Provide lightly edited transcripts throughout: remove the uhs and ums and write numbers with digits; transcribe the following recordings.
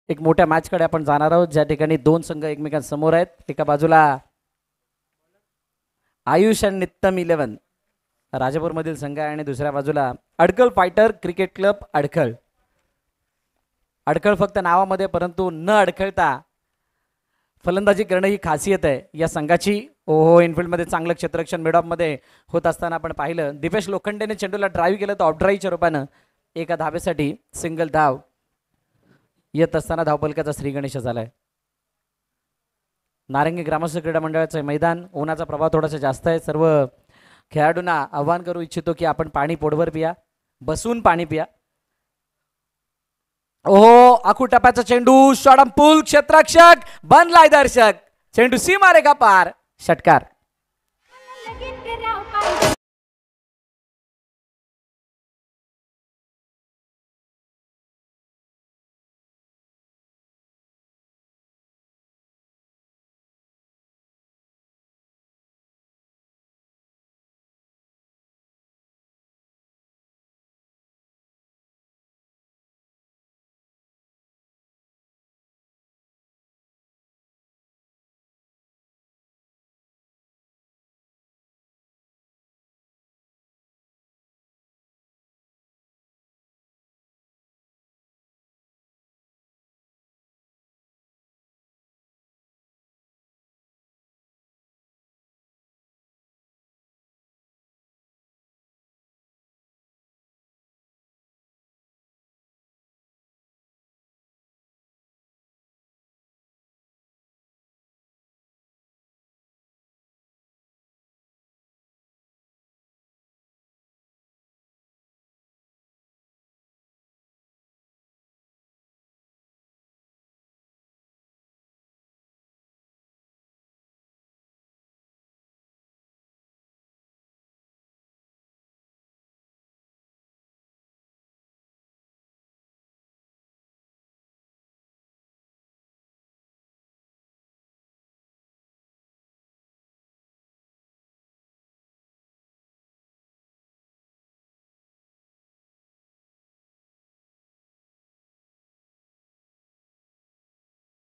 एक मोठ्या मॅचकडे आपण जाणार आहोत, ज्या ठिकाणी दोन संघ एकमेकांसमोर आहेत. एका बाजूला आयुष आणि नित्यम 11 राजापूरमधील संघ आहे आणि दुसऱ्या बाजूला अडकळ फायटर क्रिकेट क्लब अडखळ. अडखळ फक्त नावामध्ये, परंतु न अडखळता फलंदाजी करणं ही खासियत आहे या संघाची. ओहो, इनफिल्डमध्ये चांगलं क्षेत्ररक्षण मिडऑफमध्ये होत असताना आपण पाहिलं. दिपेश लोखंडेने चेंडूला ड्राईव्ह केलं तर ऑफ ड्राईव्हच्या रूपानं एका धावेसाठी सिंगल धाव येत असताना धावपलकाचा श्रीगणेश झालाय. नारंगी ग्रामस्थ क्रीडा मंडळाचं मैदान, उन्हाचा प्रभाव थोडासा जास्त आहे. सर्व खेळाडूंना आव्हान करू इच्छितो की आपण पाणी पोटभर पिया, बसून पाणी पिया. ओहो, आखू टप्प्याचा चेंडू, शॉर्ट पूल, क्षेत्ररक्षक बनलाय दर्शक, चेंडू सीमा रेखा पार, षटकार.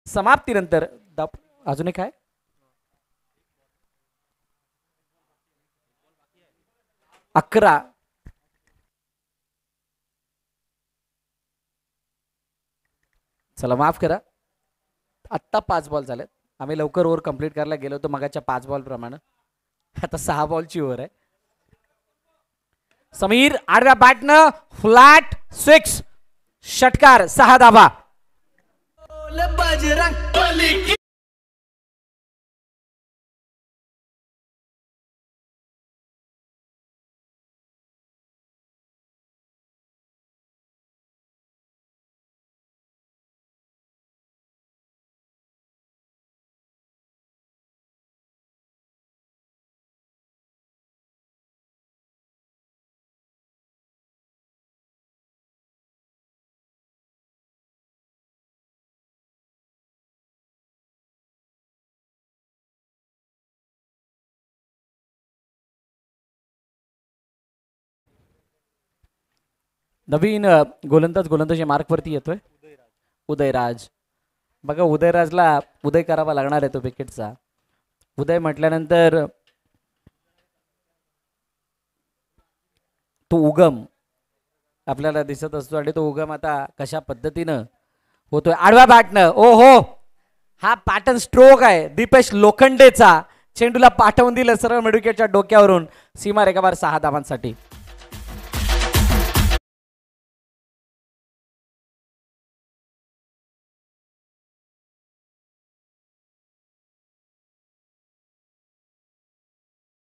समाप्तीनंतर अजून एक आहे. अकरा. चला माफ करा, आत्ता 5 बॉल झालेत. आम्ही लवकर ओव्हर कंप्लीट करायला गेलो होतो मगाच्या 5 बॉल प्रमाणे. आता 6 बॉलची ओव्हर आहे. समीर आडव्या बॅटनं फ्लॅट 6, षटकार, 6 धावा. नवीन गोलंदाज मार्कवरती येतोय उदयराज. बघा, उदयराजला उदय करावा लागणार आहे तो विकेटचा. उदय म्हटल्यानंतर तो उगम आपल्याला दिसत असतो आणि तो उगम आता कशा पद्धतीनं होतोय. आडव्या बॅटनं, ओहो, हा पॅटर्न स्ट्रोक आहे दीपेश लोखंडेचा. चेंडूला पाठवून दिलं सरळ मिडविकेटच्या डोक्यावरून, सीमा रेखावर 6 धावांसाठी.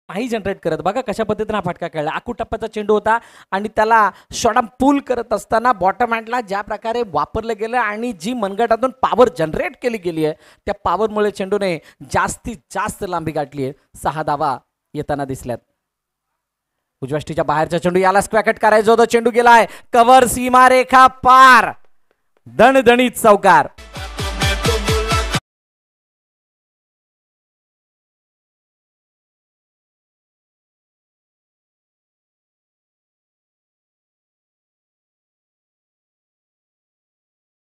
नाही जनरेट करत. बघा कशा पद्धतीने हा फटका खेळला. आखू टप्प्याचा चेंडू होता आणि त्याला शॉर्ट पूल करत असताना बॉटम हँडला ज्या प्रकारे वापरलं गेलं आणि जी मनगटातून पॉवर जनरेट केली गेली आहे, त्या पॉवरमुळे चेंडूने जास्तीत जास्त लांबी गाठली आहे. 6 धावा येताना दिसल्यात. उजव्या बाहेरचा चेंडू, याला स्क्वॅकट करायचा होता, चेंडू गेलाय कव्हर, सीमा रेखा पार, दणदणीत चौकार.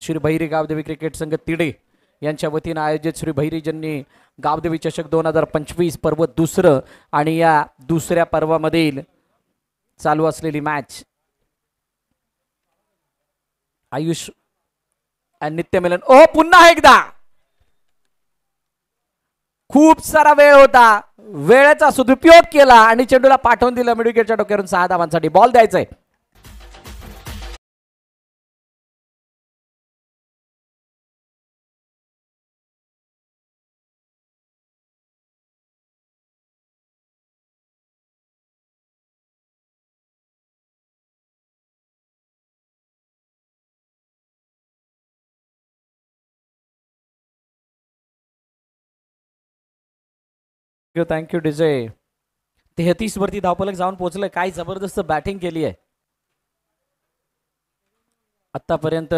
श्री भैरी गावदेवी क्रिकेट संघ तिडे यांच्या वतीनं आयोजित श्री भैरीजन्नी गावदेवी चषक 2025 पर्व दुसरं आणि या दुसऱ्या पर्वामधील चालू असलेली मॅच आयुष नित्य मिलन ओ पुन्हा एकदा खूप सारा वेळ होता वेळेचा सदुपयोग केला आणि चेंडूला पाठवून दिलं मिडविकेटच्या डोक्यावरून 6 धावांसाठी बॉल द्यायचंय थँक्यू डीजे 33 वरती धावफलक जाऊन पोहोचलंय काय जबरदस्त बॅटिंग केली आहे आतापर्यंत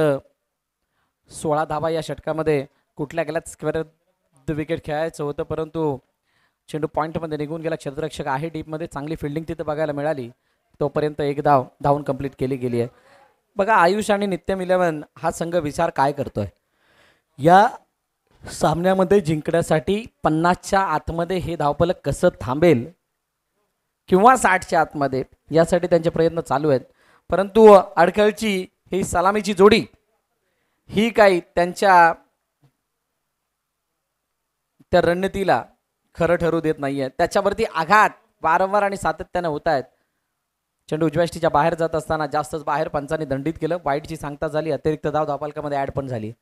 16 धावा या षटकामध्ये कुठल्या गेल्यात स्क्वेअर विकेट खेळायचं होतं परंतु चेंडू पॉइंटमध्ये निघून गेला क्षेत्ररक्षक आहे डीपमध्ये चांगली फिल्डिंग तिथे बघायला मिळाली तोपर्यंत एक धावून कंप्लीट केली गेली आहे बघा आयुष आणि नित्यम 11 हा संघ विचार काय करतोय या सामन्यामध्ये जिंकण्यासाठी 50च्या आतमध्ये हे धावफलक कसं थांबेल किंवा 60च्या आतमध्ये यासाठी त्यांचे प्रयत्न चालू आहेत परंतु अडखळची ही सलामीची जोडी ही काही त्यांच्या त्या रणनीतीला खरं ठरू देत नाहीये त्याच्यावरती आघात वारंवार आणि सातत्याने होत आहेत चेंडू उजव्या यष्टीच्या बाहेर जात असताना जास्तच बाहेर पंचांनी दंडित केलं वाईटची सांगता झाली अतिरिक्त धाव धावफलकामध्ये ऍड पण झाली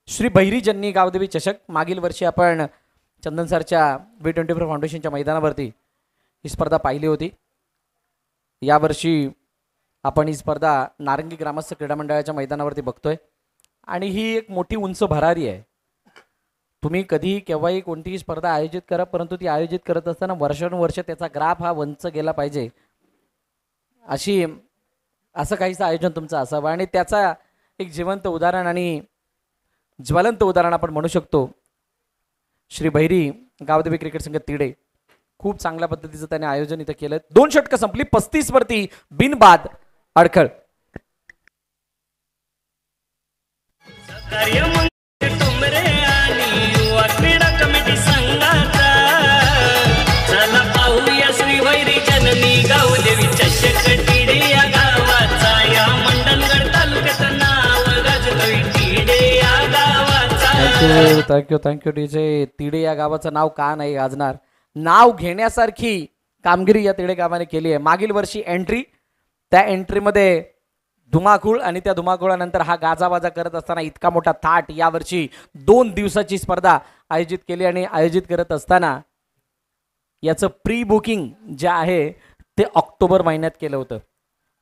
श्री भैरीजन्नी गावदेवी चषक मागील वर्षी आपण चंदन सरच्या V24 फाउंडेशनच्या मैदानावरती ही स्पर्धा पाहिली होती यावर्षी आपण ही स्पर्धा नारंगी ग्रामस्थ क्रीडा मंडळाच्या मैदानावरती बघतोय आणि ही एक मोठी उंच भरारी आहे तुम्ही कधीही केव्हाही कोणतीही स्पर्धा आयोजित करा परंतु ती आयोजित करत असताना वर्षानुवर्ष त्याचा ग्राफ हा उंच गेला पाहिजे असं काहीच आयोजन तुमचं असावं आणि त्याचा एक जिवंत उदाहरण आणि ज्वलंत उदाहरण आपण म्हणू शकतो श्री भैरी गावदेवी क्रिकेट संघ तिडे खूप चांगल्या पद्धतीचं त्याने आयोजन इथं केलं 2 षटकं संपली 35 वरती बिनबाद अडखळ श्री भैरीजन्नी गावदेवी चषक तिडे या गावाचा या मंडणगड तालुक्यात नाव गाजतोय तिडे या गावाचा थँक्यू डीजे तिडे या गावाचं नाव का नाही गाजणार नाव घेण्यासारखी कामगिरी या तिडे गावाने केली आहे मागील वर्षी एंट्री त्या एंट्रीमध्ये धुमाकूळ आणि त्या धुमाकूळानंतर हा गाजावाजा करत असताना इतका मोठा थाट यावर्षी 2 दिवसाची स्पर्धा आयोजित केली आणि आयोजित करत असताना याचं प्री बुकिंग जे आहे ते ऑक्टोबर महिन्यात केलं होतं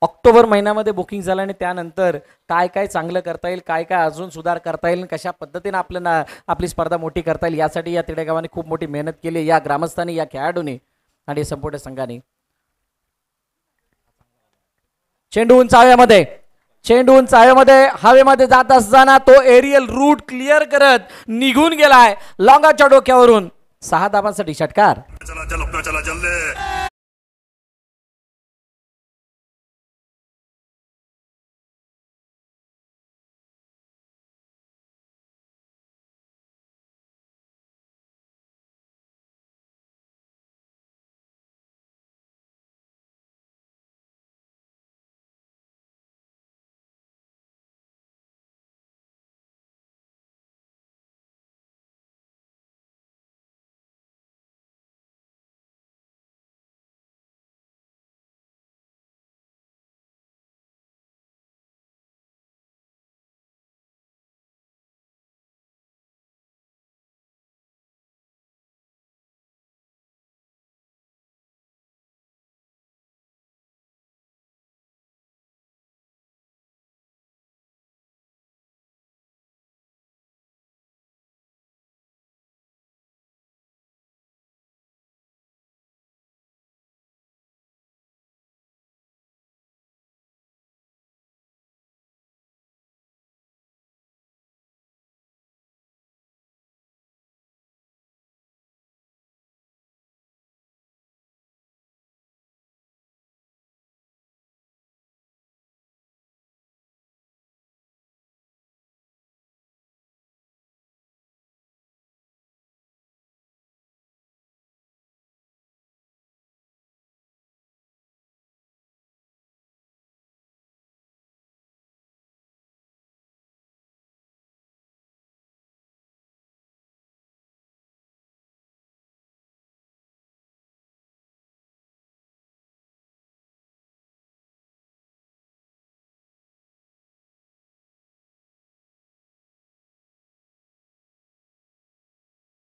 ऑक्टोबर महिन्यामध्ये बुकिंग झालं आणि त्यानंतर काय काय चांगलं करता येईल काय काय अजून सुधार करता येईल कशा पद्धतीने आपली स्पर्धा मोठी करता येईल यासाठी या तिडे गावाने खूप मोठी मेहनत केली या ग्रामस्थांनी या खेळाडूंनी आणि संपूर्ण संघाने चेंडू उंच हवेमध्ये जात असताना तो एरियल रूट क्लिअर करत निघून गेलाय लॉंगाच्या डोक्यावरून 6 धावांसाठी षटकार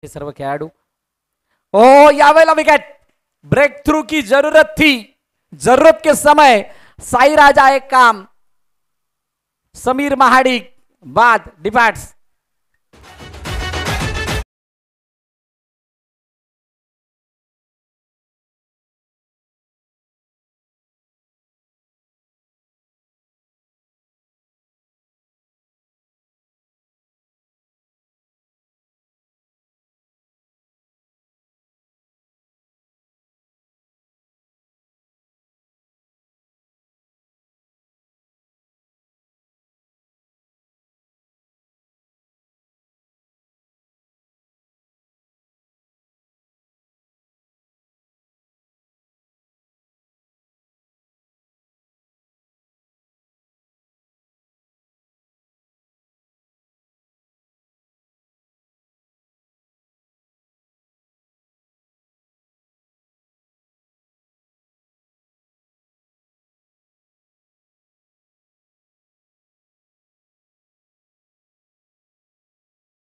हे सर्व खेळाडू. ओ यावेळेला विकेट. ब्रेक थ्रू की जरूरत थी. जरूरत के समय साई राजा एक काम. समीर महाडिक बाद डिफॅक्ट्स.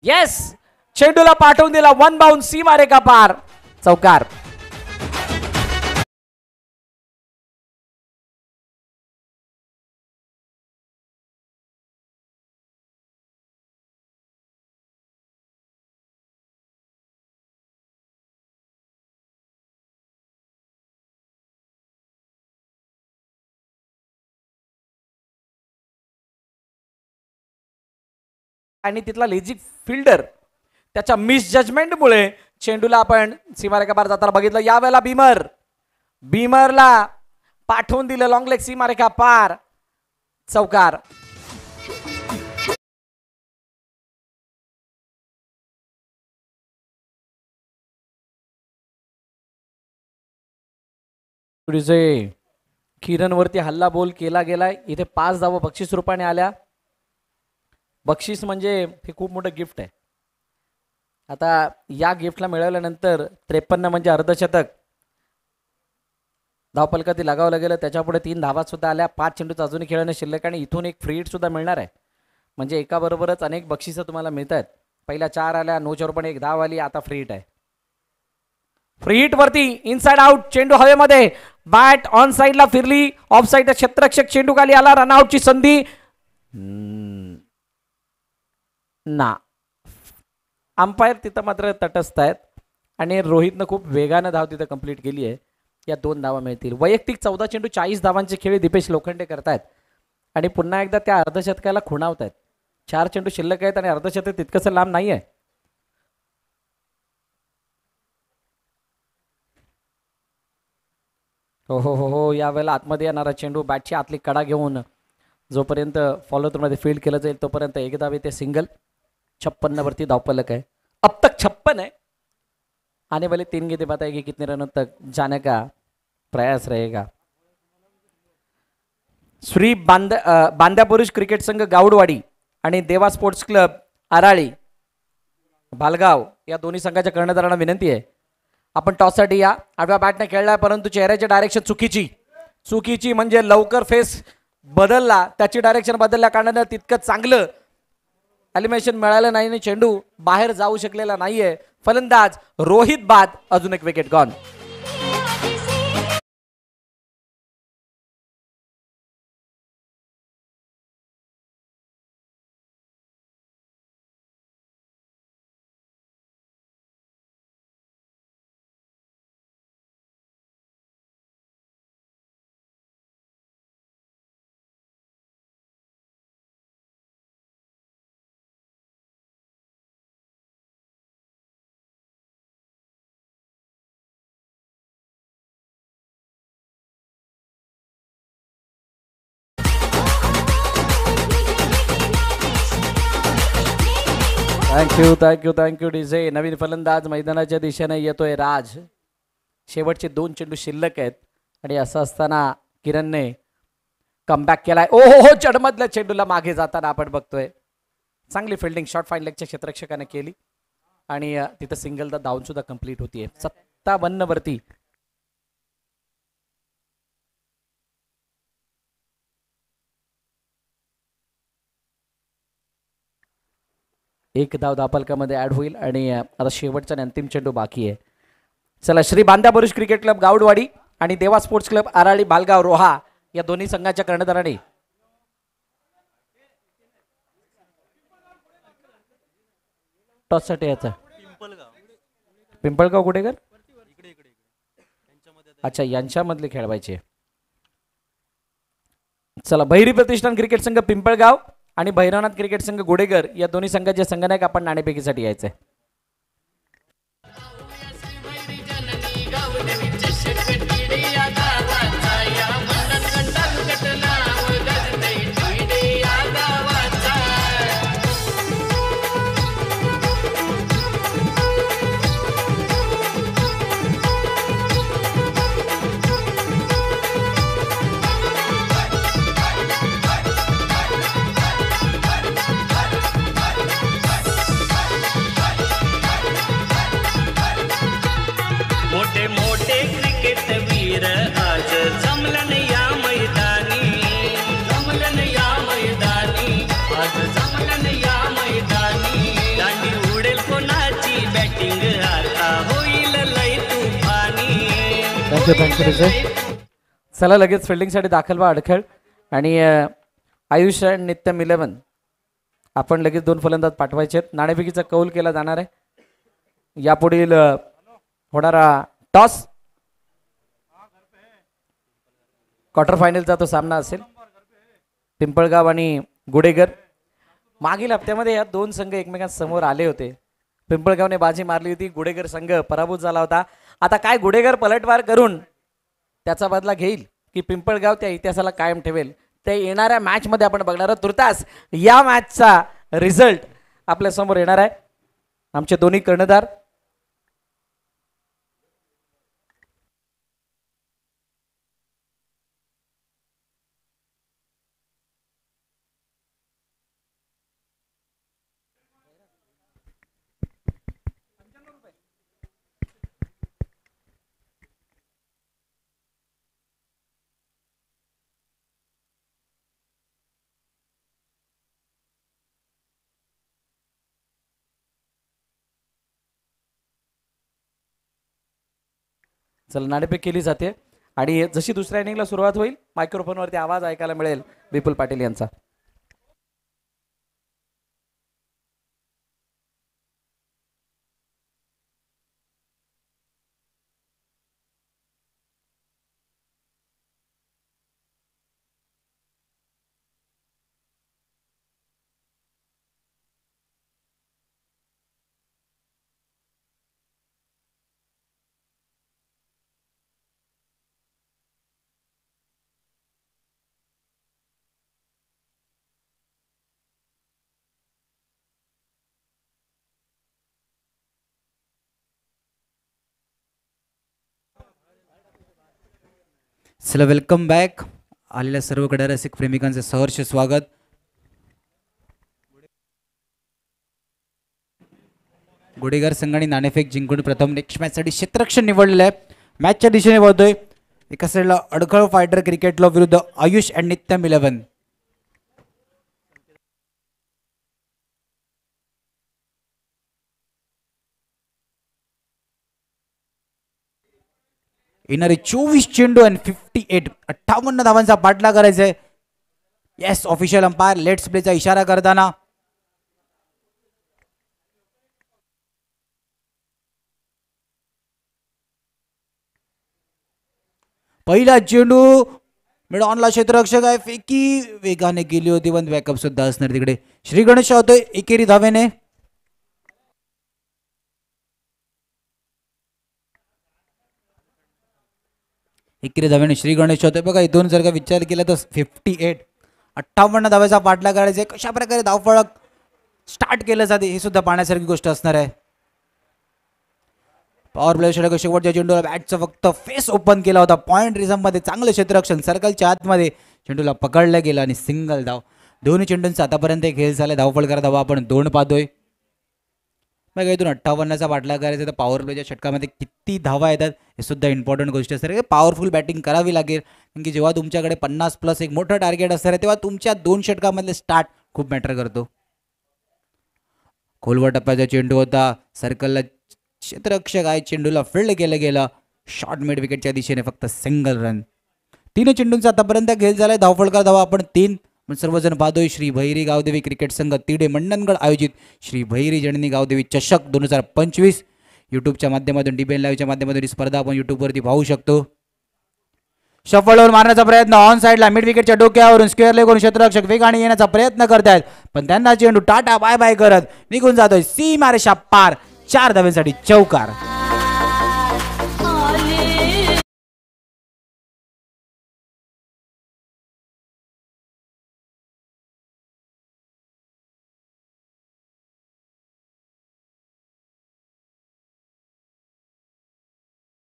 येस चेंडूला पाठवून दिला. वन बाउंड सीमा रेखा पार. चौकार. आणि तिथला लेजिक फिल्डर त्याच्या मिस जजमेंटमुळे चेंडूला आपण सीमारेखा पार जाताना बघितलं. यावेळेला बीमरला पाठवून दिलं लॉंग लेग सीमारेखा पार. चौकार. किरण वरती हल्ला बोल केला गेलाय. इथे 5 धावा बक्षीस रूपाने आल्या. बक्षीस म्हणजे हे खूप मोठं गिफ्ट आहे. आता या गिफ्टला मिळवल्यानंतर 53 म्हणजे अर्धशतक धावपलकाती लगावलं गेलं. त्याच्यापुढे 3 धावा सुद्धा आल्या. 5 चेंडूचा अजूनही खेळणं शिल्लक आणि इथून एक फ्री हिट सुद्धा मिळणार आहे. म्हणजे एका बरोबरच अनेक बक्षिसं तुम्हाला मिळत आहेत. पहिल्या 4 आल्या, नोच्या पण 1 धाव आली. आता फ्री हिट आहे. फ्री हिट वरती इनसाइड आउट. चेंडू हवेमध्ये. बॅट ऑन साइडला फिरली. ऑफ साइडचा क्षेत्ररक्षक चेंडू खाली आला. रनआउटची संधी ना. अंपायर तिथं मात्र तटस्थ आहेत आणि रोहितनं खूप वेगानं धाव तिथं कंप्लीट केली आहे. या 2 धावा मिळतील. वैयक्तिक 14 चेंडू 40 धावांचे खेळ दीपेश लोखंडे करतायत आणि पुन्हा एकदा त्या अर्धशतकाला खुणावत आहेत. 4 चेंडू शिल्लक आहेत आणि अर्धशतक तितकंसं लांब नाही आहे. हो हो हो हो यावेळेला आतमध्ये येणारा चेंडू बॅटची आतली कडा घेऊन जोपर्यंत फॉलो थ्रू मध्ये फील्ड केलं जाईल तोपर्यंत एक धाव येते. सिंगल. 56 वरती धावपलक है. अब तक 56 है. आने वाले 3 गेंदें बताएगी कितने रनों तक जाने का प्रयास रहेगा. श्री बांद्या पुरुष क्रिकेट संघ गावडवाडी आणि देवा स्पोर्ट्स क्लब आराळी भालगाव या दोन्ही संघाच्या कर्णधारांना विनंती आहे आपण टॉससाठी या. आडव्या बॅटने खेळलाय परंतु चेहऱ्याची डायरेक्शन चुकीची म्हणजे लवकर फेस बदलला. त्याची डायरेक्शन बदलल्या कारणाने तितकं चांगलं एलिमिनेशन मिळालं नाही आणि चेंडू बाहेर जाऊ शकलेला नाहीये. फलंदाज रोहित बाद. अजून एक विकेट गॉन. Thank you DJ. नवीन फलंदाज मैदानाच्या दिशेने येतोय राज. शेवटचे 2 चेंडू शिल्लक आहेत आणि असं असताना किरणने कमबॅक केलाय. ओ हो चढमधल्या चेंडूला मागे जाताना आपण बघतोय. चांगली फिल्डिंग शॉर्ट फाईन लेगच्या क्षेत्ररक्षकाने केली आणि तिथं सिंगलदा धावून सुद्धा कंप्लीट होतीये. 57 वरती एक धाव धावफलकामध्ये ऍड होईल आणि आता शेवटचा आणि अंतिम चेंडू बाकी आहे. चला श्री बांधा पुरुष क्रिकेट क्लब गावडवाडी आणि देवा स्पोर्ट्स क्लब आराळी बालगाव रोहा या दोन्ही संघाच्या कर्णधारांनी टॉस साठी याचा पिंपळगाव कुठेकर अच्छा यांच्यामधले खेळवायचे. चला भैरी प्रतिष्ठान क्रिकेट संघ पिंपळगाव आणि भैरवनाथ क्रिकेट संघ गोडेगर या दोन्ही संघाचे संघनायक आपण नाणेफेकीसाठी यायचे. चला लगेच फिल्डिंगसाठी दाखल व्हा अडखळ आणि आयुष अँड नित्यम 11 आपण लगेच 2 फलंदाज पाठवायचे आहेत. नाणेफेकीचा कौल केला जाणार आहे. यापुढील होणारा टॉस क्वार्टर फायनलचा तो सामना असेल पिंपळगाव आणि गुडेगर. मागील हप्त्यामध्ये या दोन संघ एकमेकांसमोर आले होते. पिंपळगावने बाजी मारली होती, गुडेगर संघ पराभूत झाला होता. आता काय गुडेगर पलटवार करून त्याचा बदला घेईल की पिंपळगाव त्या इतिहासाला कायम ठेवेल ते येणाऱ्या मॅच मध्ये आपण बघणार आहोत. तुर्तास या मॅचचा रिझल्ट आपल्या समोर येणार आहे. आमचे दोन्ही कर्णधार चला नाणेफेक केली जाते आणि जशी दुसऱ्या इनिंगला सुरुवात होईल मायक्रोफोनवरती आवाज ऐकायला मिळेल विपुल पाटील यांचा. चला वेलकम बॅक. आलेल्या सर्व क्रीडा रसिक प्रेमिकांचे सहर्ष स्वागत. गुडेगर संघाने नाणेफेक जिंकून प्रथम नेक्स्ट मॅचसाठी क्षेत्ररक्षण निवडलेलं आहे. मॅचच्या दिशेने वळतोय. एका साईडला अडखळ फायटर क्रिकेट क्लब विरुद्ध आयुष अँड नित्यम 11. येणारे 24 चेंडू आणि 58 धावांचा पाठलाग करायचा आहे. येस ऑफिशियल अंपायर लेट्स प्लेचा इशारा करताना पहिला चेंडू मिड ऑनला क्षेत्ररक्षक आहे. फेकी वेगाने गेली होती पण बॅकअप सुद्धा असणार तिकडे. श्री गणेश होतोय एकेरी धावेने. एकेरी धावेने श्री गणेश होतोय. बघा इथून जर का विचार केला तर 58 धाव्याचा पाठलाग करायचा आहे. कशा प्रकारे धावफलक स्टार्ट केलं जाते हे सुद्धा पाहण्यासारखी गोष्ट असणार आहे. पॉवर प्ले षटक शेवटच्या चेंडूला बॅटचा फक्त फेस ओपन केला होता. पॉइंट रिझम मध्ये चांगलं क्षेत्ररक्षण सर्कलच्या आतमध्ये चेंडूला पकडलं गेलं आणि सिंगल धाव. दोन्ही चेंडूंचा आतापर्यंत खेळ झाला. धावफलक धावा आपण 2 पाहतोय. मग इथून 58चा पाठलाग करायचा तर पॉवर प्लेच्या षटकामध्ये किती धावा येतात हे सुद्धा इम्पॉर्टंट गोष्ट असते. पॉवरफुल बॅटिंग करावी लागेल कारण की जेव्हा तुमच्याकडे 50+ एक मोठं टार्गेट असणार आहे तेव्हा तुमच्या 2 षटकामधले स्टार्ट खूप मॅटर करतो. खोलवर टप्प्याचा चेंडू होता, सर्कलला क्षेत्ररक्षक आहे, चेंडूला फील्ड केलं गेलं, शॉर्ट मिड विकेटच्या दिशेने फक्त सिंगल रन. 3 चेंडूंचा आतापर्यंत खेळ झालाय. धावफलका धावा आपण 3. पण सर्वजण पाहतोय श्री भैरी गावदेवी क्रिकेट संघ तिडे मंडणगड आयोजित श्री भैरी जननी गावदेवी चषक 2025 युट्यूबच्या माध्यमातून डीबीएन लाईव्हच्या माध्यमातून ही स्पर्धा आपण युट्यूबवरती पाहू शकतो. शफलवर मारण्याचा प्रयत्न ऑन साईडला मिड विकेटच्या डोक्यावरून स्क्वेअर लेगून क्षेत्ररक्षक वेगाने येण्याचा प्रयत्न करतायत, पण त्यांना चेंडू टाटा बाय बाय करत निघून जातोय सीमारेषा पार. 4 धावांसाठी चौकार.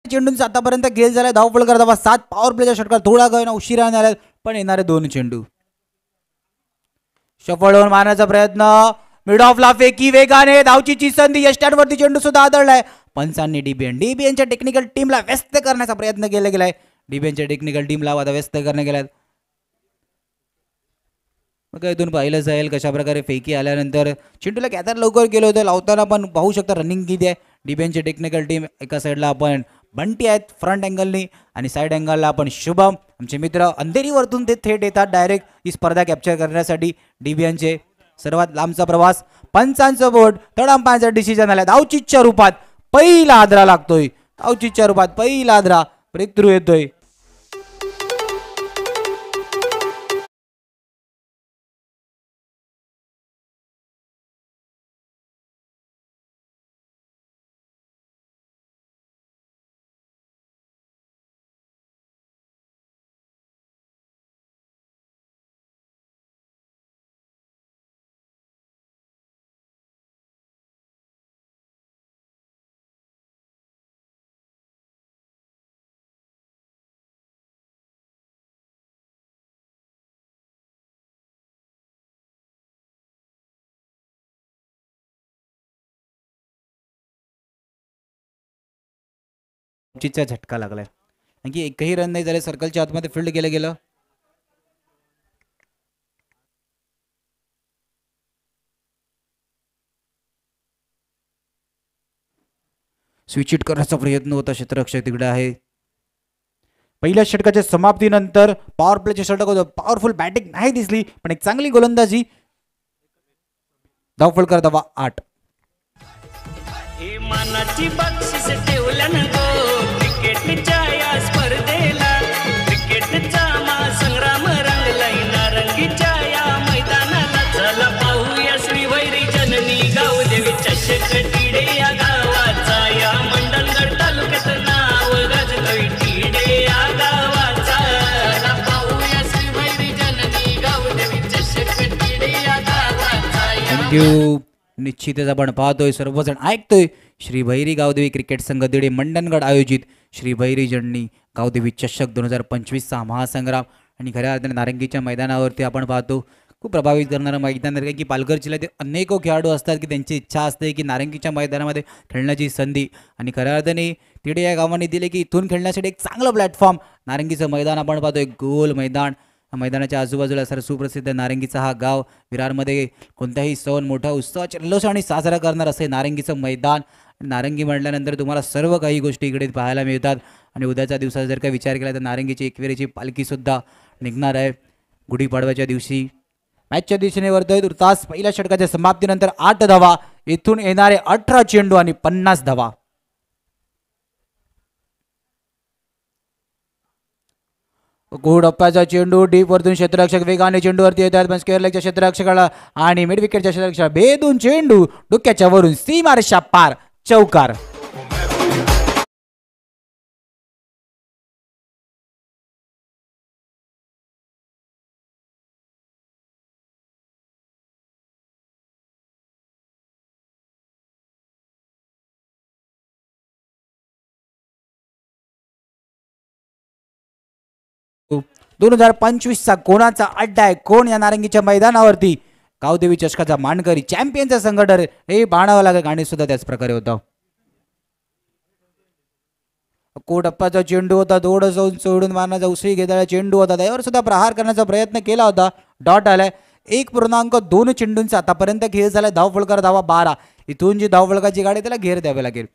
चेंडूंचा आतापर्यंत खेळ झालाय. धावफलक धावा 7. पॉवर प्लेच्या षटकार थोडा गळणा उशिरा आला, पण येणारे 2 चेंडू. शफलवर मारण्याचा प्रयत्न मिड ऑफला फेकी वेगाने धावचीची संधी. यष्ट्यांवरती चेंडू सुद्धा आदळलाय. पंचांनी डीबीएनच्या टेक्निकल टीमला व्यस्त करण्याचा प्रयत्न केला गेलाय. डीबीएनच्या टेक्निकल टीमला आता व्यस्त करण्यात गेलाय. मग इथून पाहिलं जाईल कशा प्रकारे फेकी आल्यानंतर चेंडूला कॅथर लवकर केलं होतं. लावताना पण पाहू शकता रनिंग किती आहे. डीबीएनची टेक्निकल टीम एका साईडला आपण बंटी आहेत फ्रंट अँगलनी, आणि साईड अँगलला आपण शुभम आमचे मित्र अंधेरीवरतून ते थेट येतात डायरेक्ट ही स्पर्धा कॅप्चर करण्यासाठी. डीबीएनचे सर्वात लांबचा प्रवास. पंचांचं बोट तडंपांचा डिसिजन आला. धावचीच्या रूपात पहिला आदरा लागतोय. धावचीच्या रूपात पहिला आदरा ब्रेक थ्रू येतोय. चा झटका लागलाय, कारण की एकही रन नाही झाले. सर्कलच्या आतमध्ये फील्ड केलं गेलं. स्विच इट करण्याचा प्रयत्न होता. क्षेत्ररक्षक तिकडे आहे. पहिल्या षटकाच्या समाप्तीनंतर पॉवर प्लेचे षटक होतं. पॉवरफुल बॅटिंग नाही दिसली, पण एक चांगली गोलंदाजी. धावफलक धावा 8. हे मानाची बक्षीस ठेवल्यानं गो क्रिकेटच्या या स्पर्धेला. क्रिकेटचा महासंग्राम रंगलाय नारंगीच्या या मैदानाला. चला पाहूया श्री भैरी जननी गावदेवी चषक टिडे या गावाचा. या मंडणगड तालुक्यात नाव गाजतोय टिडे या गावाचा. चला पाहूया श्री भैरी जननी गावदेवी चषक टिडे या गावाचा. थँक्यू. निश्चितच आपण पाहतोय, सर्वजण ऐकतोय श्री भैरी गावदेवी क्रिकेट संघ दिडे मंडणगड आयोजित श्री भैरी जननी गावदेवी चषक 2025चा महासंग्राम. आणि खऱ्या अर्थाने नारंगीच्या मैदानावरती आपण पाहतो खूप प्रभावित करणारं मैदान आहे, की पालघर जिल्ह्यात अनेक खेळाडू असतात की त्यांची इच्छा असते की नारंगीच्या मैदानामध्ये खेळण्याची संधी. आणि खऱ्या अर्थाने तिडे या गावाने दिले की इथून खेळण्यासाठी एक चांगलं प्लॅटफॉर्म. नारंगीचं मैदान आपण पाहतो, एक गोल मैदान. मैदानाच्या आजूबाजूला सर सुप्रसिद्ध नारंगीचा हा गाव. विरारमध्ये कोणताही सण मोठा उत्सव जल्लोषाने साजरा करणार असे नारंगीचं मैदान. नारंगी म्हटल्यानंतर तुम्हाला सर्व काही गोष्टी इकडे पाहायला मिळतात. आणि उद्याच्या दिवसाचा जर का विचार केला तर नारंगीची एकविरेची पालखीसुद्धा निघणार आहे गुढीपाडव्याच्या दिवशी. मॅचच्या दिशेने वरतोय तास. पहिल्या षटकाच्या समाप्तीनंतर 8 धावा. इथून येणारे 18 चेंडू आणि 50 धावा. घोडप्प्याचा चेंडू डीप वरतून क्षेत्ररक्षक वेगाने चेंडूवरती येतात, पण स्क्वेअर लेगच्या क्षेत्ररक्षकाला आणि मिड विकेटच्या क्षेत्ररक्षकाला भेदून चेंडू डोक्याच्या वरून सीमारेषा पार. चौकार. हो. 2025चा कोणाचा अड्डा आहे, कोण या नारंगीच्या मैदानावरती गावदेवी चषकाचा मानकरी चॅम्पियनचा संघटन हे बाणावं लागेल. गाणी सुद्धा त्याच प्रकारे होता. कोटप्पाचा चेंडू होता, थोडं जाऊन सोडून मारण्याचा उसळी घेतलेला चेंडू होता, त्यावर सुद्धा प्रहार करण्याचा प्रयत्न केला होता. डॉट आलाय. 1.2 चेंडूंचा आतापर्यंत खेळ झाला. धावफलकार धावा 12. इथून जी धावफलकाची गाडी त्याला घेर द्यावे लागेल,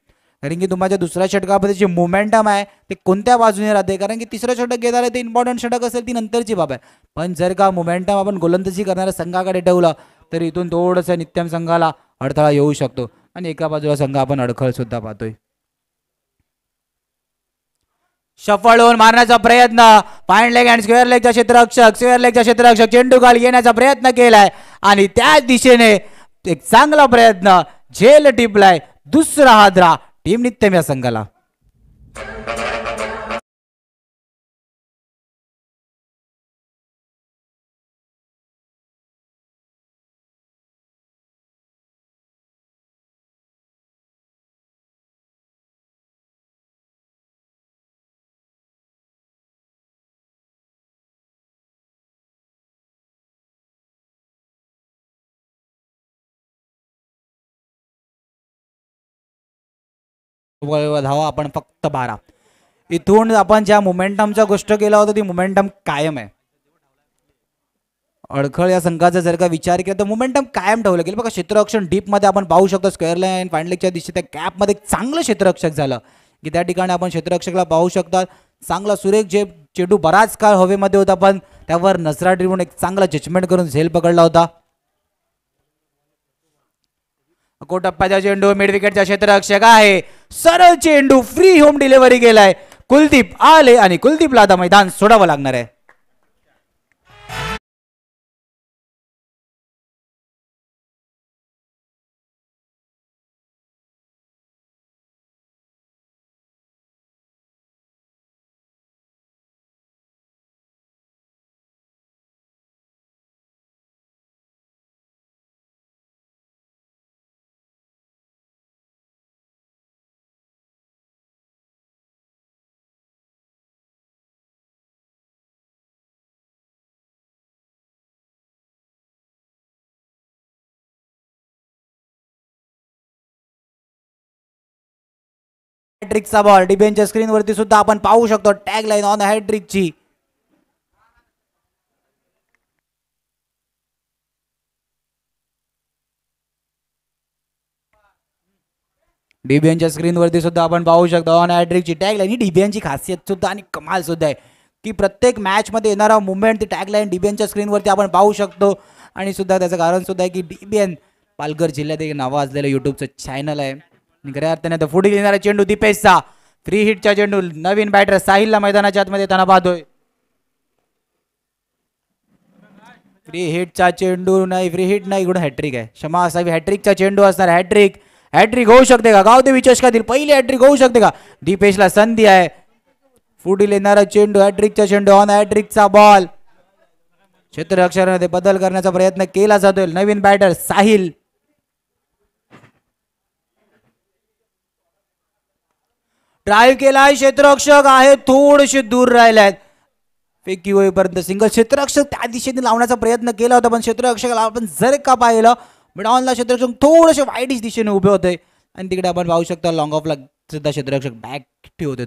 कारण की तुमच्या दुसऱ्या षटकामध्ये जे मोमेंटम आहे ते कोणत्या बाजूने राहते, कारण की तिसरं षटक घेत आलं ते इम्पॉर्टंट षटक असेल ती नंतरची बाब आहे. पण जर का मोमेंटम आपण गोलंदाजी करणाऱ्या संघाकडे ठेवलं तर इथून थोडंसं नित्यम संघाला अडथळा येऊ शकतो आणि एका बाजूला संघ आपण अडखळ सुद्धा पाहतोय. शफल होऊन मारण्याचा प्रयत्न, फाईन लेग अँड स्क्वेअर लेगचा क्षेत्ररक्षक चेंडू खाली येण्याचा प्रयत्न केलाय आणि त्याच दिशेने एक चांगला प्रयत्न, झेल टिपलाय, दुसरा हादरा टीम नित्यम या संघाला. धावा आपण फक्त 12. इथून आपण ज्या मोमेंटमच्या गोष्ट केला होता ती मोमेंटम कायम आहे. अडखळ या संघाचा जर का विचार केला तर मोमेंटम कायम ठेवलं गेलं. बघा क्षेत्ररक्षण डीप मध्ये आपण पाहू शकतो, स्क्वेअर लाईन फाईनलेगच्या दिशे त्या कॅपमध्ये चांगलं क्षेत्ररक्षक झालं की त्या ठिकाणी आपण क्षेत्ररक्षकला पाहू शकता. चांगला सुरेख जे चेंडू बराच काळ हवेमध्ये होता पण त्यावर नजरा ठेवून एक चांगला जजमेंट करून झेल पकडला होता. कोटप्पाचा चेंडू मिड विकेटचा क्षेत्ररक्षक आहे, सरळ चेंडू फ्री होम डिलिव्हरी गेलाय. कुलदीप आले आणि कुलदीपला आता मैदान सोडावं लागणार आहे. हॅट्रिकचा बॉल डिबेनच्या स्क्रीनवरती सुद्धा आपण पाहू शकतो. टॅग लाईन ऑन हॅट्रिकची. डीबीएनच्या स्क्रीनवरती सुद्धा आपण पाहू शकतो ऑन हॅट्रिकची टॅग लाईन. ही डीबीएनची खासियत सुद्धा आणि कमाल सुद्धा आहे की प्रत्येक मॅच मध्ये येणारा मुवमेंट ती टॅग लाईन डीबीएनच्या स्क्रीनवरती आपण पाहू शकतो. आणि सुद्धा त्याचं कारण सुद्धा आहे की डीबीएन पालघर जिल्ह्यात एक नाव असलेलं युट्यूबचं चॅनल आहे. खऱ्या अर्थाने आता पुढे येणारा चेंडू दीपेशचा, फ्री हिटचा चेंडू, नवीन बॅटर साहिलला मैदानाच्या आतमध्ये त्यांना पाहतोय. फ्री हिटचा चेंडू नाही, फ्री हिट नाही, इकडून हॅट्रिक आहे, क्षमा असावी. हॅट्रिकचा चेंडू असणार. हॅट्रिक हॅट्रिक होऊ शकते का? गावदेवी चषकातील पहिली हॅट्रिक होऊ शकते का? दीपेशला संधी आहे. पुढील येणारा चेंडू हॅट्रिकचा चेंडू ऑन हॅट्रिकचा बॉल. क्षेत्ररक्षणामध्ये बदल करण्याचा प्रयत्न केला जातोय. नवीन बॅटर साहिल. ड्राईव्ह केलाय, क्षेत्ररक्षक आहे थोडेसे दूर राहिलेत. फेकी होईपर्यंत सिंगल. क्षेत्ररक्षक त्या दिशेने लावण्याचा प्रयत्न केला होता पण क्षेत्ररक्षकाला आपण जर का पाहिलं मिडॉनला क्षेत्ररक्षक थोडेसे वाईट दिशेने उभे होते आणि तिकडे आपण पाहू शकतो लॉंग ऑफला सुद्धा क्षेत्ररक्षक बॅक होते.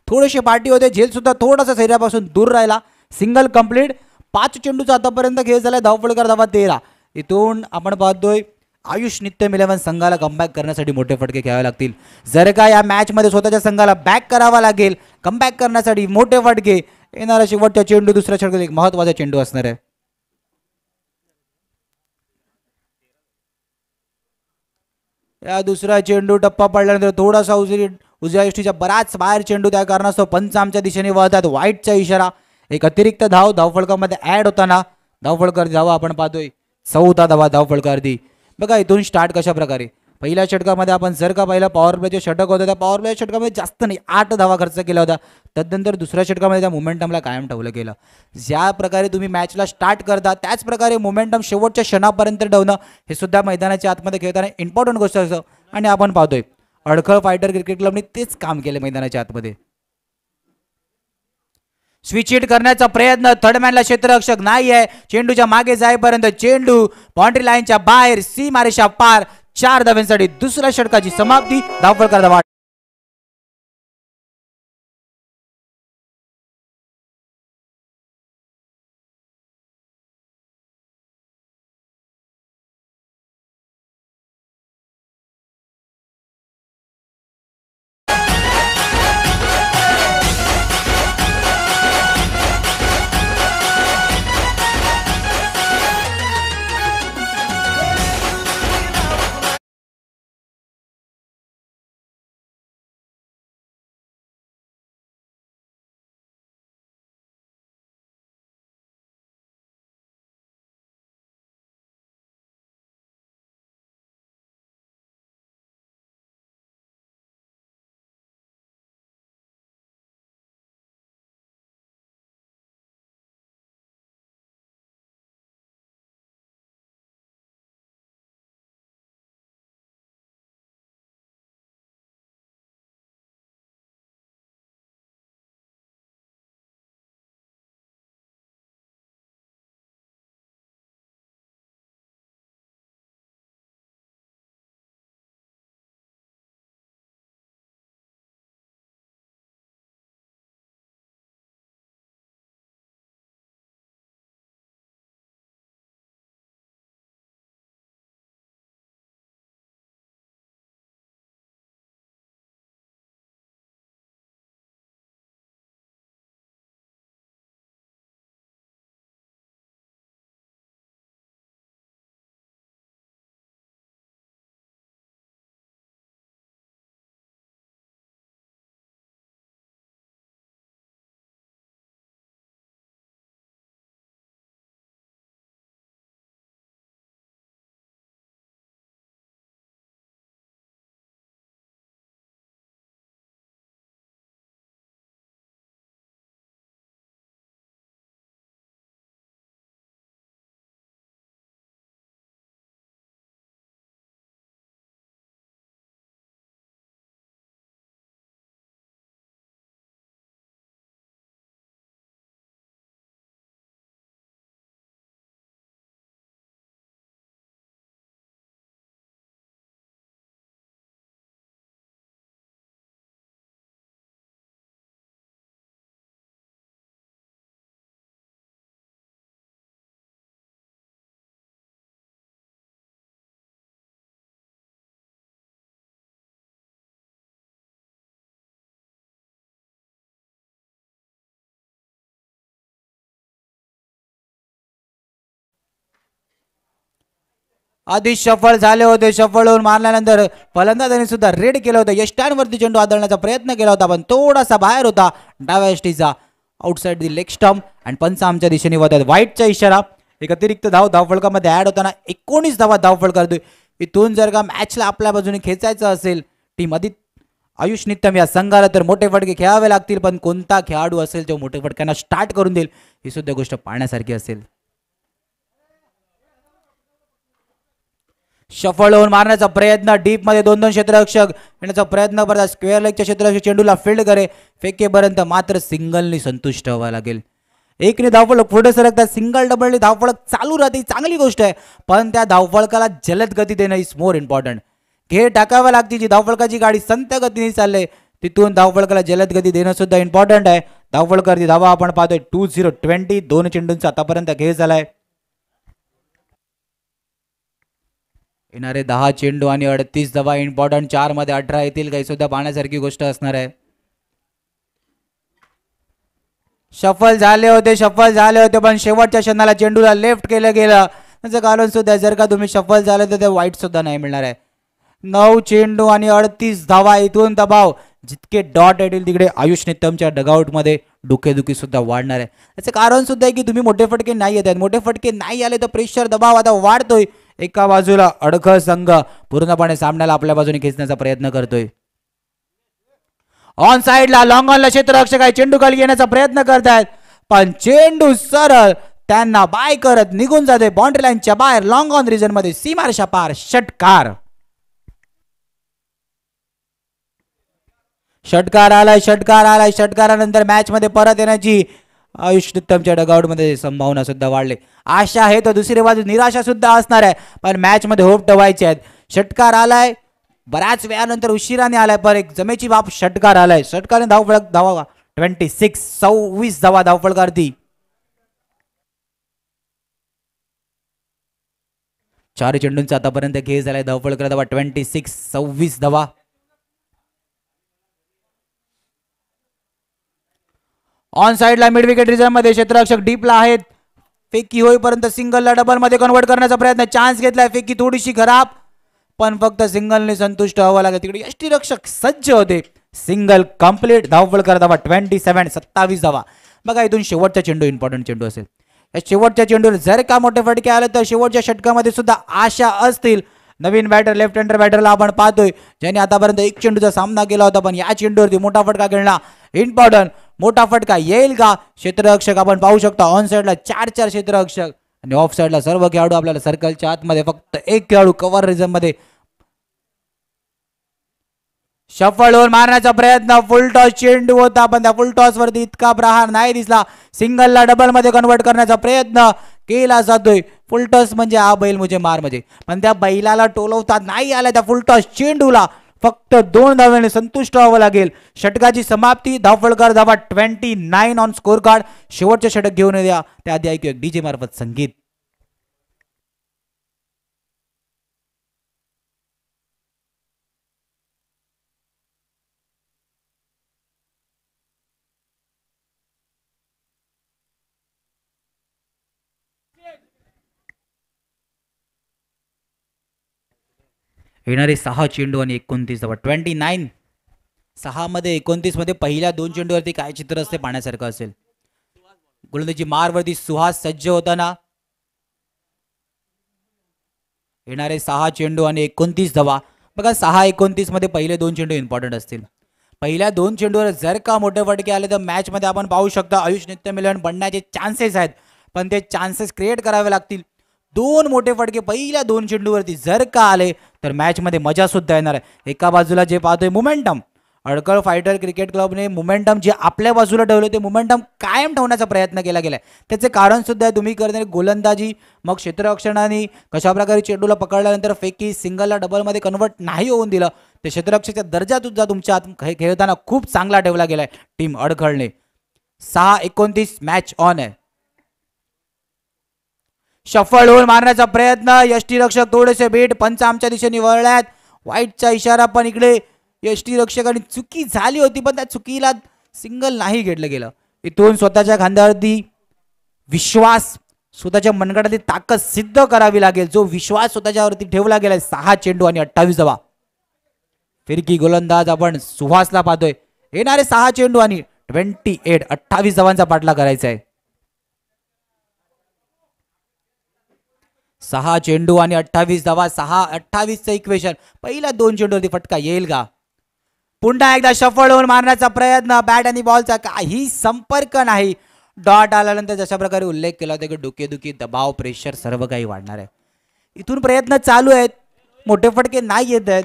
थोडेसे पार्टी होते. झेल सुद्धा थोडासा शरीरापासून दूर राहिला. Single complete. 5 चेंडूचा आतापर्यंत खेळ झालाय. धावफलकार धावा 13. इथून आपण पाहतोय आयुष नित्यम 11 संघाला कमबॅक करण्यासाठी मोठे फटके घ्यावे लागतील. जर का या मॅच मध्ये स्वतःच्या संघाला बॅक करावा लागेल, कमबॅक करण्यासाठी मोठे फटके. येणारा शेवटचा चेंडू दुसऱ्या षटकात एक महत्वाचा चेंडू असणार आहे. या दुसरा चेंडू टप्पा पडल्यानंतर थोडासा उजव्या यष्टीच्या बराच बाहेर चेंडू, त्या कारणास्तव पंच आमच्या दिशेने वळतात. वाईटचा इशारा. एक अतिरिक्त धावफलकामध्ये ऍड होताना धावफलकार धावा आपण पाहतोय 14 धावा धावफलकार दी. बघा इथून स्टार्ट कशा प्रकारे. पहिल्या षटकामध्ये आपण जर का पाहिलं पॉवर प्लेचे षटक होतं, त्या पॉवर प्ले षटकामध्ये जास्त नाही 8 धावा खर्च केला होता. तदनंतर दुसऱ्या षटकामध्ये त्या मोमेंटमला कायम ठेवलं गेलं. ज्या प्रकारे तुम्ही मॅचला स्टार्ट करता त्याच प्रकारे मोमेंटम शेवटच्या क्षणापर्यंत ठेवणं हे सुद्धा मैदानाच्या आतमध्ये खेळताना इम्पॉर्टंट गोष्ट असतं. आणि आपण पाहतोय अडखळ फायटर क्रिकेट क्लबने तेच काम केले मैदानाच्या आतमध्ये. स्विच हिट करण्याचा प्रयत्न, थर्डमॅनला क्षेत्ररक्षक नाही आहे. चेंडूच्या मागे जाईपर्यंत चेंडू बाउंड्री लाईनच्या बाहेर, सीमारेषा पार. 4 धावांसाठी दुसऱ्या षटकाची समाप्ती. धावफलकार धावा आधी शफल झाले होते. शफल होऊन मारल्यानंतर फलंदाजांनी सुद्धा रेड केलं होतं. यष्टांवरती चेंडू आदळण्याचा प्रयत्न केला होता पण थोडासा बाहेर होता डाव्या यष्टीचा. आउटसाइड दी लेग स्टंप आणि पंच आमच्या दिशेने वळतात. वाईटचा इशारा. एक अतिरिक्त धावफलकामध्ये ऍड होताना 19 धावा धावफल करतोय. इथून जर का मॅचला आपल्या बाजूने खेचायचं असेल टीम आयुष नित्यम या संघाला तर मोठे फटके खेळावे लागतील. पण कोणता खेळाडू असेल जो मोठे फटक्यांना स्टार्ट करून देईल ही सुद्धा गोष्ट पाहण्यासारखी असेल. शफल होऊन मारण्याचा प्रयत्न डीप मध्ये 2-2 क्षेत्ररक्षक येण्याचा प्रयत्न करतात. स्क्वेअर लेगच्या क्षेत्ररक्षक चेंडूला फील्ड करे फेकेपर्यंत मात्र सिंगलनी संतुष्ट व्हावं लागेल. एकने धावफलक पुढे सरकतात. सिंगल डबलने धावफलक चालू राहते चांगली गोष्ट आहे पण त्या धावफलकाला जलद गती देणं इज मोर इम्पॉर्टंट. खेळ टाकाव्या लागते. जी धावफलकाची गाडी संत गतीने चालले तिथून धावफलकाला जलद गती देणं सुद्धा इम्पॉर्टंट आहे. धावफलकाची धावा आपण पाहतोय 20-20. 2 चेंडूंचा आतापर्यंत खेळ झालाय. येणारे 10 चेंडू आणि 38 धावा इम्पॉर्टंट. 4 मध्ये 18 येतील काही सुद्धा पाहण्यासारखी गोष्ट असणार आहे. शफल झाले होते पण शेवटच्या क्षणाला चेंडूला लेफ्ट केलं गेलं. त्याचं कारण सुद्धा जर का तुम्ही शफल झाले तर ते वाईट सुद्धा नाही मिळणार आहे. 9 चेंडू आणि 38 धावा. इथून दबाव जितके डॉट येतील तिकडे आयुष नित्यमच्या डगआउटमध्ये डोकेदुखी सुद्धा वाढणार आहे. त्याचं कारण सुद्धा आहे की तुम्ही मोठे फटके नाही येत आहेत. मोठे फटके नाही आले तर प्रेशर दबाव आता वाढतोय. एका बाजूला अडखळ संघ पूर्णपणे सामन्याला आपल्या बाजूने खेचण्याचा प्रयत्न करतोय. ऑन साइडला लॉंग ऑनला क्षेत्ररक्षक आहे. चेंडू खाली घेण्याचा प्रयत्न करतायत पण चेंडू सरळ त्यांना बाय करत निघून जाते बाउंड्री लाईनच्या बाहेर. लॉंग ऑन रिजन मध्ये सीमारेषा पार. षटकार आलाय. षटकारानंतर मॅच मध्ये परत येण्याची आयुष नित्यमच्या डगआउट मध्ये संभावना सुद्धा वाढली. आशा आहे तर दुसरी बाजू निराशा सुद्धा असणार आहे पण मॅच मध्ये होप ठेवायचे आहेत. षटकार आलाय बऱ्याच वेळानंतर उशिराने आलाय पण एक जमेची बाप षटकार आलाय. षटकाने धावा 26 धावा धावफलक ती. 4 चेंडूंचा आतापर्यंत खेळ झालाय. धावफलक धावा 26 धावा. ऑन साइडला मिड विकेट रिझर्व मध्ये क्षेत्ररक्षक डीपला आहेत. फेकी होईपर्यंत सिंगलला डबल मध्ये कन्वर्ट करण्याचा प्रयत्न. चान्स घेतलाय. फेकी थोडीशी खराब पण फक्त सिंगलने संतुष्ट व्हावं लागेल. तिकडे यष्टीरक्षक सज्ज होते. Single complete. धावफलक धावा 27 धावा. बघा इथून शेवटचा चेंडू इम्पॉर्टंट चेंडू असेल. या शेवटच्या चेंडूवर जर का मोठे फटके आले तर शेवटच्या षटकामध्ये सुद्धा आशा असतील. नवीन बॅटर लेफ्ट हँडर बॅटरला आपण पाहतोय ज्याने आतापर्यंत 1 चेंडूचा सामना केला होता पण या चेंडूवरती मोठा फटका खेळणं इम्पॉर्टंट. मोठा फटका येईल का? क्षेत्ररक्षक आपण पाहू शकता ऑन साइडला 4 क्षेत्ररक्षक आणि ऑफ साइडला सर्व खेळाडू आपल्याला सर्कलच्या आतमध्ये. फक्त 1 खेळाडू कव्हर रिझन मध्ये. शफल होऊन मारण्याचा प्रयत्न. फुल टॉस चेंडू होता पण त्या फुल टॉस वरती इतका प्रहार नाही दिसला. सिंगलला डबल मध्ये कन्वर्ट करण्याचा प्रयत्न केला जातोय. फुल टॉस म्हणजे हा बैल मुझे मार म्हणजे पण त्या बैलाला टोलवता नाही आला त्या फुल टॉस चेंडूला. फक्त 2 धावांनी संतुष्ट व्हावं लागेल. षटकाची समाप्ती. धावफलकार धावा 29 ऑन स्कोर कार्ड. शेवटचे षटक घेऊन द्या त्याआधी ऐकूया डीजे मार्फत संगीत. येणारे 6 चेंडू आणि 29 धावा. 29 6 मध्ये 29 मध्ये पहिल्या 2 चेंडूवरती काय चित्र असते पाहण्यासारखं असेल. गोलंदाजी मारवरती सुहास सज्ज होताना. येणारे 6 चेंडू आणि 29 धावा. बघा 6-29 मध्ये पहिले 2 चेंडू इम्पॉर्टंट असतील. पहिल्या 2 चेंडूवर जर का मोठे फटके आले तर मॅच मध्ये आपण पाहू शकता आयुष नित्य मिलन बनण्याचे चान्सेस आहेत पण ते चान्सेस क्रिएट करावे लागतील. 2 मोठे फटके पहिल्या 2 चेंडूवरती जर का आले तर मॅच मध्ये मजा सुद्धा येणार आहे. एका बाजूला जे पाहतोय मोमेंटम. अडकळ फायटर क्रिकेट क्लबने मोमेंटम जे आपल्या बाजूला ठेवले ते मोमेंटम कायम ठेवण्याचा प्रयत्न केला गेलाय. त्याचे कारण सुद्धा आहे तुम्ही करणारी गोलंदाजी मग क्षेत्ररक्षणाने कशाप्रकारे चेंडूला पकडल्यानंतर फेकी सिंगलला डबलमध्ये कन्वर्ट नाही होऊन दिलं. ते क्षेत्ररक्षकाचा दर्जा सुद्धा तुमच्या खेळताना खूप चांगला ठेवला गेलाय टीम अडखळने. 6-29 मॅच ऑन आहे. शफल होऊन मारण्याचा प्रयत्न. यष्टीरक्षक थोडेसे बीट. पंच आमच्या दिशेने वळल्यात. वाईटचा इशारा पण इकडे यष्टीरक्षकांनी चुकी झाली होती पण त्या चुकीला सिंगल नाही घेतलं गेलं. इथून स्वतःच्या खांद्यावरती विश्वास स्वतःच्या मनगटातली ताकद सिद्ध करावी लागेल. जो विश्वास स्वतःच्यावरती ठेवला गेलाय. 6 चेंडू आणि 28 धावा. फिरकी गोलंदाज आपण सुहासला पाहतोय. येणारे 6 चेंडू आणि 28 धावांचा पाठला करायचा आहे. 6 चेंडू आणि 28 धावा. 6-28चं इक्वेशन. पहिल्या 2 चेंडूवरती फटका येईल का? पुन्हा एकदा शफल होऊन मारण्याचा प्रयत्न. बॅट आणि बॉलचा काही संपर्क नाही. डॉट आल्यानंतर जशा प्रकारे उल्लेख केला होता की डोकेदुखी, दबाव, प्रेशर सर्व काही वाढणार आहे. इथून प्रयत्न चालू आहेत. मोठे फटके नाही येत आहेत.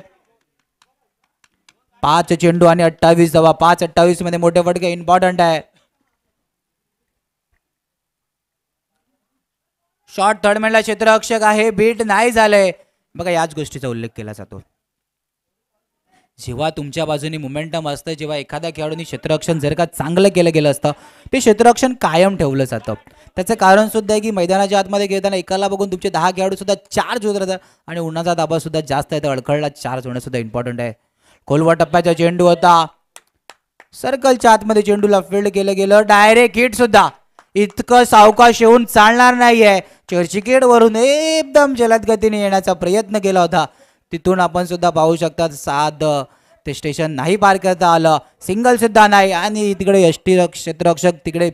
5 चेंडू आणि 28 धावा. 5-28 मध्ये मोठे फटके इम्पॉर्टंट आहे. शॉर्ट थर्डमॅनला क्षेत्ररक्षक आहे. बीट नाही झालंय. बघा याच गोष्टीचा उल्लेख केला जातो. जेव्हा तुमच्या बाजूने मोमेंटम असतं, जेव्हा एखाद्या खेळाडूने क्षेत्ररक्षण जर का चांगलं केलं गेलं असतं, ते क्षेत्ररक्षण कायम ठेवलं जातं. त्याचं कारण सुद्धा आहे की मैदानाच्या आतमध्ये खेळताना एकाला बघून तुमचे 10 खेळाडू सुद्धा चार्ज होत राहतात आणि उन्हाचा दाबा सुद्धा जास्त आहे. तर अडखळला चार्ज होणं सुद्धा इम्पॉर्टंट आहे. खोलवा टप्प्याचा चेंडू होता. सर्कलच्या आतमध्ये चेंडूला फील्ड केलं गेलं. डायरेक्ट हिट सुद्धा. इतकं सावकाश येऊन चालणार नाहीये. चर्चविकेट वरून एकदम जलद गतीने येण्याचा प्रयत्न केला होता. तिथून आपण सुद्धा पाहू शकता. साध ते स्टेशन नाही पार करता आलं. सिंगल सुद्धा नाही. आणि तिकडे क्षेत्ररक्षक तिकडे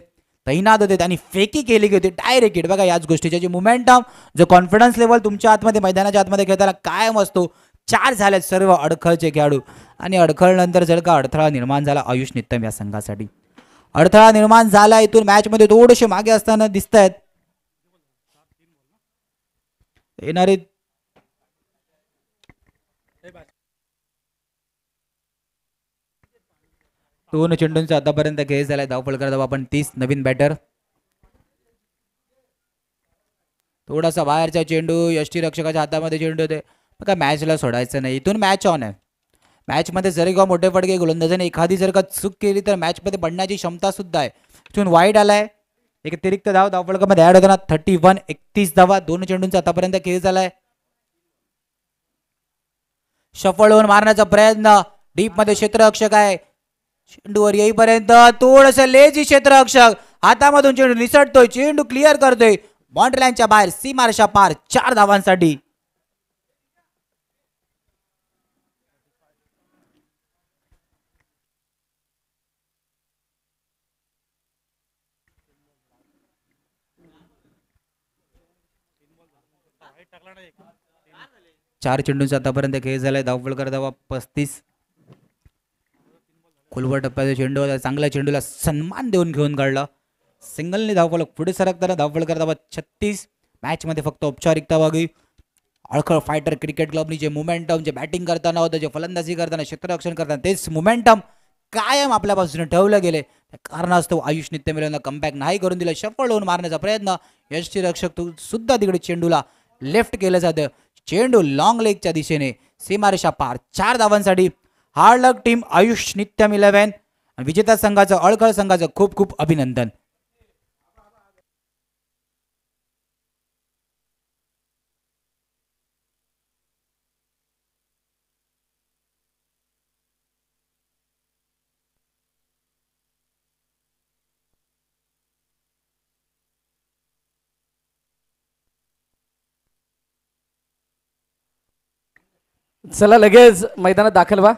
तैनात होते आणि फेकी केली होती. Direct hit. बघा याच गोष्टीचे जे मोमेंटम, जो कॉन्फिडन्स लेवल तुमच्या आतमध्ये मैदानाच्या आतमध्ये खेळताना कायम असतो. 4 झाले सर्व अडखळचे खेळाडू. आणि अडखळनंतर जर का अडथळा निर्माण झाला आयुष नित्तम या संघासाठी. अडथळा निर्माण झाला. इथून मॅच मध्ये थोडेसे मागे असताना दिसत आहेत. येणारे 2 चेंडूंचा आतापर्यंत खेळ झालाय. धावफळ करत आपण 30. नवीन बॅटर. थोडासा बाहेरचा चेंडू. यष्टीरक्षकाच्या हातामध्ये चेंडू होते. बघा मॅचला सोडायचं नाही. इथून मॅच ऑन आहे. मॅचमध्ये जरी का मोठे फटके गोलंदाजाने एखादी जर का चूक केली तर मॅचमध्ये पडण्याची क्षमता सुद्धा आहे. इथून वाईड आलाय. एक अतिरिक्त धाव धावफलकामध्ये ऍड होताना 31. 31 धावा. 2 चेंडूंचा आतापर्यंत खेळ झालाय. शफल होऊन मारण्याचा प्रयत्न. डीप मध्ये क्षेत्ररक्षक आहे. चेंडूवर येईपर्यंत थोडस लेझी क्षेत्ररक्षक. हातामधून चेंडू निसटतोय. चेंडू क्लिअर करतोय. बाउंड्री लाईनच्या बाहेर. सीमारेषा पार. 4 धावांसाठी. चार चेंडूंचा आतापर्यंत खेळ झालाय. धावफलक धावा 35. खोलवर टप्प्याचा चेंडू होता. चांगल्या चेंडूला सन्मान देऊन घेऊन काढला. सिंगलने धावफलक पुढे सरकताना धावफलक धावा 36. मॅच मध्ये फक्त औपचारिकता वागली. अडखळ फायटर क्रिकेट क्लबनी जे मोमेंटम, जे बॅटिंग करताना होतं, जे फलंदाजी करताना, क्षेत्ररक्षण करताना तेच मोमेंटम कायम आपल्यापासून ठेवलं गेले. त्या कारणास्तव आयुष नित्यमिलांना कमबॅक नाही करून दिलं. शफल होऊन मारण्याचा प्रयत्न. यष्टीरक्षक सुद्धा तिकडे चेंडूला लेफ्ट केलं जातं. चेंडू लॉंग लेगच्या दिशेने. सीमारेषा पार. 4 धावांसाठी. हार्ड लक टीम आयुष नित्यम 11. विजेता संघाचं, अडखळ संघाचं खूप खूप अभिनंदन. चला लगेच मैदानात दाखल व्हा.